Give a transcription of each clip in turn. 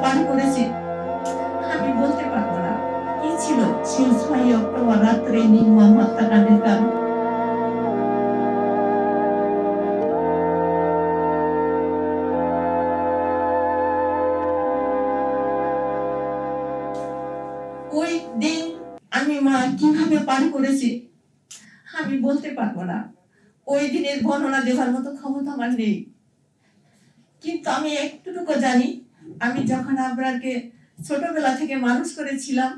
পান করেছি আমি বলতে পারবো না কি ছিল সেই 6 অক্টোবর রাত্রে নির্মম হত্যাকাণ্ডের কারণ। ওই দিন আমি মা কিভাবে পান করেছি আমি বলতে পারবো না। ওই দিনের বর্ণনা দেওয়ার মতো ক্ষমতা আমার নেই, কিন্তু আমি একটুটুকু জানি আমি যখন আবরারকে ছোটবেলা থেকে মানুষ করেছিলাম,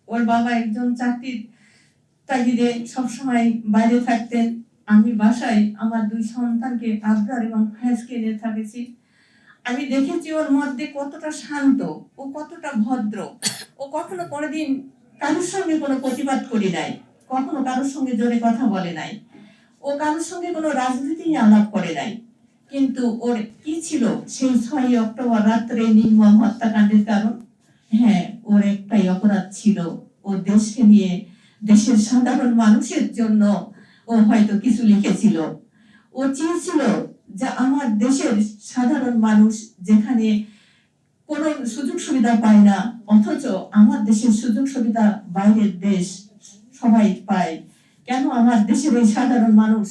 ওর বাবা একজন চাকরির তাগিদে সবসময় বাইরে থাকতেন, আমি বাসায় আমার 2 সন্তানকে আবরার এবং ফায়েজকে নিয়ে থাকেছি। আমি দেখেছি ওর মধ্যে কতটা শান্ত, ও কতটা ভদ্র, ও কখনো কোনোদিন কারোর সঙ্গে কোনো প্রতিবাদ করি নাই, কখনো কারোর সঙ্গে জোরে কথা বলে নাই, ও কারোর সঙ্গে কোনো রাজনীতি আলাপ করে নাই। কিন্তু ওর কি ছিল সেই 6 অক্টোবর রাত্রে নির্মম হত্যাকাণ্ডের কারণ? হ্যাঁ, ওর একটাই অপরাধ ছিল, ও দেশকে নিয়ে, দেশের সাধারণ মানুষের জন্য ও হয়তো কিছু লিখেছিল। ও চেয়েছিল যে আমার দেশের সাধারণ মানুষ যেখানে কোনো সুযোগ সুবিধা পায় না, অথচ আমার দেশের সুযোগ সুবিধা বাইরের দেশ সবাই পায়, কেন আমার দেশের এই সাধারণ মানুষ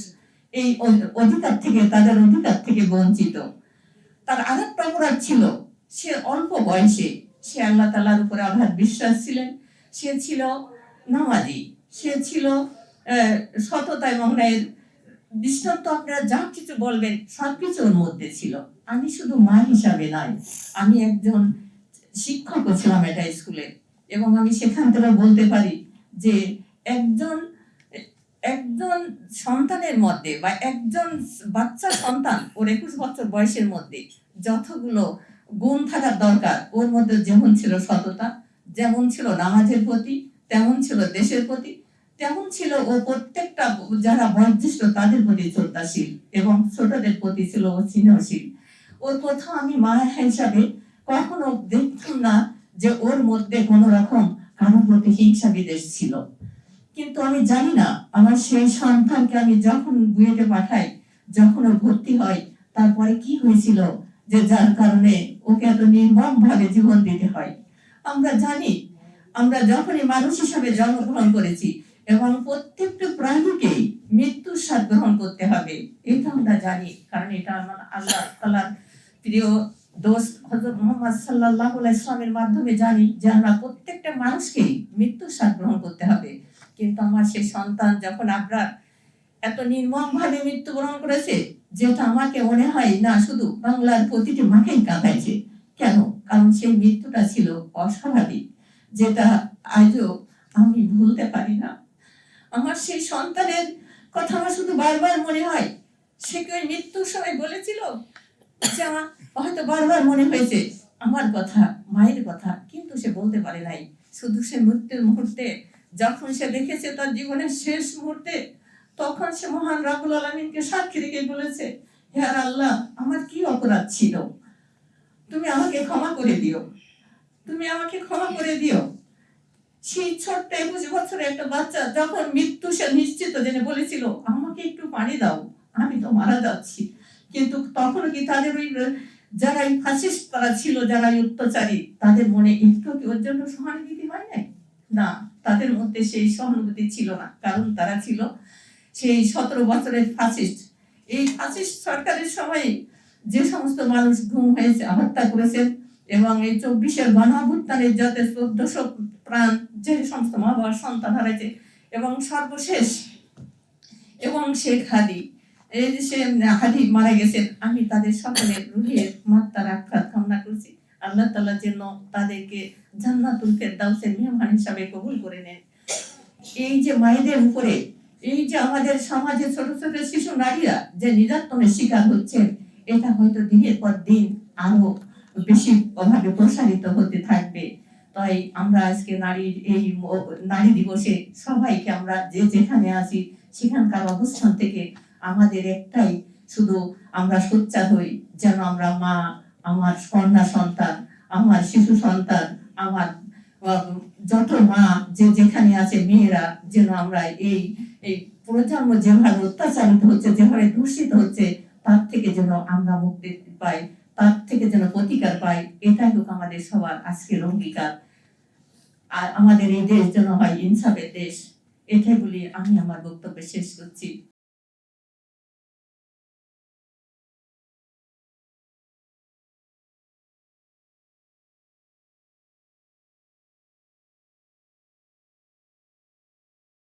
এই অধিকার থেকে, তাদের অধিকার থেকে বঞ্চিত? তার আরেকটা অপরাধ ছিল, সে অল্প বয়সে সে আল্লাহ তাআলার উপরে অগাধ বিশ্বাস ছিলেন, সে ছিল নামাজি, সে ছিল সততা এবং ন্যায়ের দৃষ্টান্ত। আপনারা যা কিছু বলবেন সবকিছু ওর মধ্যে ছিল। আমি শুধু মা হিসাবে নয়, আমি একজন শিক্ষকও ছিলাম এটা স্কুলে, এবং আমি সেখান থেকে বলতে পারি যে একজন একজন সন্তানের মধ্যে বা একজন বাচ্চা সন্তান ওর 21 বছর বয়সের মধ্যে যতগুলো গুণ থাকার দরকার, ওর মধ্যে যেমন ছিল সততা, যেমন ছিল নামাজের প্রতি, তেমন ছিল দেশের প্রতি, তেমন ছিল ও প্রত্যেকটা যারা বয়োজ্যেষ্ঠ তাদের প্রতি শ্রদ্ধাশীল এবং ছোটদের প্রতি ছিল ও স্নেহশীল। ওর কথা আমি মা হিসাবে কখনো দেখতাম না যে ওর মধ্যে কোনো রকম কারোর প্রতি হিংসা বিদ্বেষ ছিল। কিন্তু আমি জানি না আমার সেই সন্তানকে আমি যখন বুয়েটে পাঠাই, যখন ও ভর্তি হয়, তারপরে কি হয়েছিল যে যার কারণে ওকে এত নির্মম ভাবে জীবন দিতে হয়। আমরা জানি, আমরা যখনই মানুষ হিসাবে জন্মগ্রহণ করেছি এবং প্রত্যেকটা প্রাণীকেই মৃত্যুর স্বাদ গ্রহণ করতে হবে, এটা আমরা জানি, কারণ এটা আমার আল্লাহ তাআলার প্রিয় দোস্ত হযরত মুহাম্মদ সাল্লাল্লাহু আলাইহি ওয়াসাল্লামের মাধ্যমে জানি যে আমরা প্রত্যেকটা মানুষকেই মৃত্যুর স্বাদ গ্রহণ করতে হবে। কিন্তু আমার সেই সন্তান যখন আবরার এত নির্মম ভাবে মৃত্যুবরণ করেছে, যেটা আমাকে মনে হয় না শুধু বাংলার প্রতিটি মাকেই কাঁদাইছে। কেন? কারণ সেই মৃত্যুটা ছিল অস্বাভাবিক, যেটা আজও আমি ভুলতে পারি না। আমার সেই সন্তানের কথা আমার শুধু বারবার মনে হয়, সে কি ওই মৃত্যুর সময় বলেছিল যে আমার হয়তো বারবার মনে হয়েছে আমার কথা, মায়ের কথা, কিন্তু সে বলতে পারে নাই। শুধু সে মৃত্যুর মুহূর্তে যখন সে দেখেছে তার জীবনের শেষ মুহূর্তে, তখন সে মহান রাব্বুল আলামিনকে সাক্ষী রেখে বলেছে, হে আল্লাহ, আমার কি অপরাধ ছিল, তুমি আমাকে ক্ষমা করে দিও, তুমি আমাকে ক্ষমা করে দিও। সেই ছোট্ট 21 বছরের একটা বাচ্চা যখন মৃত্যু সে নিশ্চিত জেনে বলেছিল, আমাকে একটু পানি দাও, আমি তো মারা যাচ্ছি। কিন্তু তখন কি তাদের ওই যারা ফাসিস্ট তারা ছিল, যারা অত্যাচারী, তাদের মনে একটু কি ওর জন্য সহানুভূতি হয় নাই? না, তাদের মধ্যে সেই সহানুভূতি ছিল না, কারণ তারা ছিল সেই 17 বছরের ফাসিস্ট। এই ফাসিস্ট সরকারের সময় যে সমস্ত মানুষ গুম হয়েছে, হত্যা করেছেন, এবং এই 24-এর গণঅভ্যুত্থানের যাতে 1400 প্রাণ যে সমস্ত মা বাবার সন্তান হারাইছে, এবং সর্বশেষ এবং শেখ হাদি, এই যে সে হাদি মারা গেছেন, আমি তাদের সকলের রুহের মাত্রার আঘাত কামনা করছি। আল্লাহ তাআলা যেন তাদেরকে জান্নাতুল ফেরদাউসের মেহমান হিসাবে কবুল করে নেন। এই যে মায়েদের উপরে, এই যে আমাদের সমাজে ছোট ছোট শিশু নারীরা যে নির্যাতনের শিকার হচ্ছেন, এটা হয়তো দিনের পর দিন আরো বেশি ভাবে প্রসারিত হতে থাকবে। তাই আমরা আজকে নারীর এই নারী দিবসে সবাইকে আমরা যে যেখানে আছি সেখানকার অবস্থান থেকে আমাদের একটাই শুধু আমরা সোচ্চার হই, যেন আমরা মা, আমার কন্যা সন্তান, আমার শিশু সন্তান, আমার যত মা যে যেখানে আছে মেয়েরা, যেন আমরা এই এই প্রজন্ম যেভাবে অত্যাচারিত হচ্ছে, যেভাবে দূষিত হচ্ছে, তার থেকে যেন আমরা মুক্তি পাই। তার থেকে যেন প্রতিকার পাই, এটাই হোক আমাদের সবার আজকের অঙ্গীকার। আর আমাদের এই দেশ যেন হয় ইনসাফের দেশ, এটাই বলি আমি আমার বক্তব্য শেষ করছি।